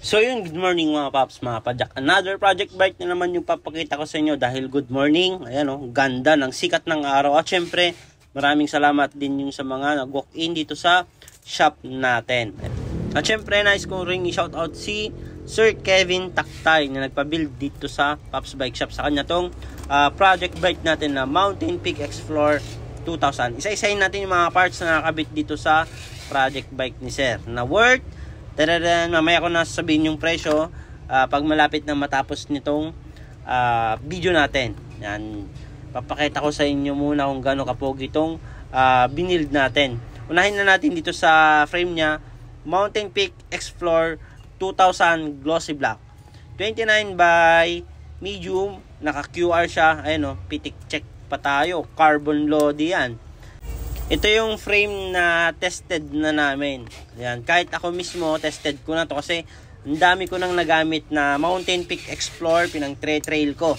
So yun, good morning mga paps, mga padyak. Another project bike na naman yung papakita ko sa inyo dahil good morning. Ayan o, ganda ng sikat ng araw. At syempre, maraming salamat din yung sa mga nag-walk in dito sa shop natin. At syempre, nice kong ring i-shoutout si Sir Kevin Taktay na nagpa-build dito sa Pops Bike Shop. Sa kanya tong project bike natin na Mountain Peak Explorer 2000. Isa-isahin natin yung mga parts na nakakabit dito sa project bike ni Sir na worth mamaya ko na sasabihin yung presyo pag malapit na matapos nitong video natin. Yan, papakita ko sa inyo muna kung gaano kapogi itong binild natin. Unahin na natin dito sa frame nya, Mountain Peak Explorer 2000 glossy black, 29 by medium, naka QR siya. Ayun o, pitik check pa tayo, carbon load yan. Ito yung frame na tested na namin. Yan, kahit ako mismo tested ko na to kasi ang dami ko nang nagamit na Mountain Peak Explorer pinang trail ko.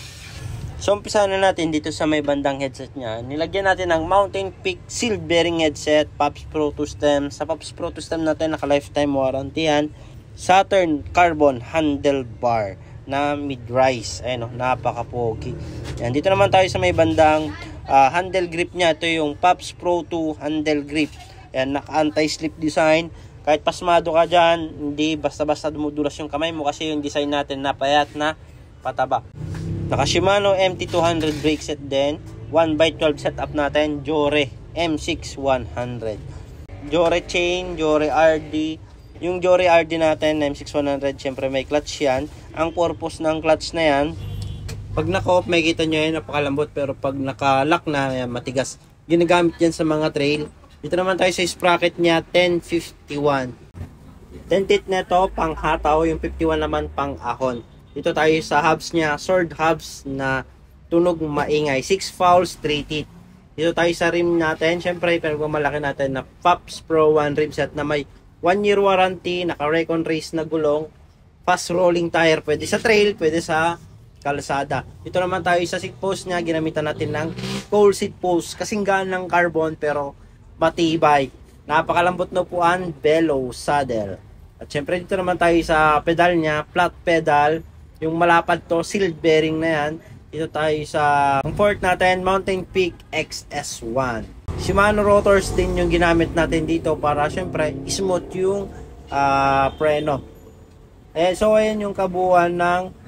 So umpisa na natin dito sa may bandang headset niya. Nilagyan natin ng Mountain Peak sealed bearing headset, Pops Pro 2 stem. Sa Pops Pro 2 stem natin naka lifetime warranty yan. Saturn carbon handlebar na mid-rise. Ayun o, napaka-pogi. Yan, dito naman tayo sa may bandang handle grip niya. Ito yung Pops Pro 2 handle grip. Ayan, naka anti-slip design. Kahit pasmado ka dyan, hindi basta-basta dumudulas yung kamay mo kasi yung design natin na payat na pataba. Naka Shimano MT200 brake set din. 1x12 setup natin, Jore M6100. Jore chain, Jore RD. Yung Jore RD natin, M6100, syempre may clutch yan. Ang purpose ng clutch na yan, pag naka-off, may kita nyo yan, napakalambot. Pero pag naka-lock na, yan, matigas. Ginagamit yan sa mga trail. Dito naman tayo sa sprocket niya, 1051. 10 teeth na ito, pang hataw. Yung 51 naman, pang ahon. Dito tayo sa hubs niya, sword hubs na tunog maingay. 6 fouls, 3 teeth. Dito tayo sa rim natin. Siyempre, pero malaki natin na Pops Pro 1 rim set na may 1 year warranty, naka-recon race na gulong, fast rolling tire. Pwede sa trail, pwede sa kalsada. Ito naman tayo sa seat post niya, ginamitan natin ng cold seat post, kasing gaan ng carbon pero matibay. Napakalambot na upuan, bellow saddle. At syempre dito naman tayo sa pedal niya, flat pedal, yung malapad to, sealed bearing na yan. Dito tayo sa comfort natin, Mountain Peak XS1. Shimano rotors din yung ginamit natin dito para syempre smooth yung preno. So ayan yung kabuuan ng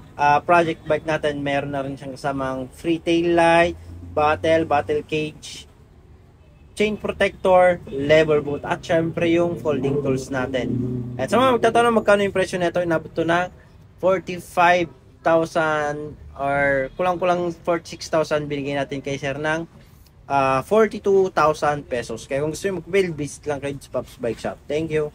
project bike natin. Meron na rin siyang kasamang free tail light, bottle cage, chain protector, lever boot, at syempre yung folding tools natin. At sa mga magtatanong magkano yung presyo nito, inabot to ng 45,000 or kulang-kulang 46,000. Binigay natin kay sir ng 42,000 pesos. Kaya kung gusto nyo mag-build, visit lang kayo sa Pops Bike Shop. Thank you.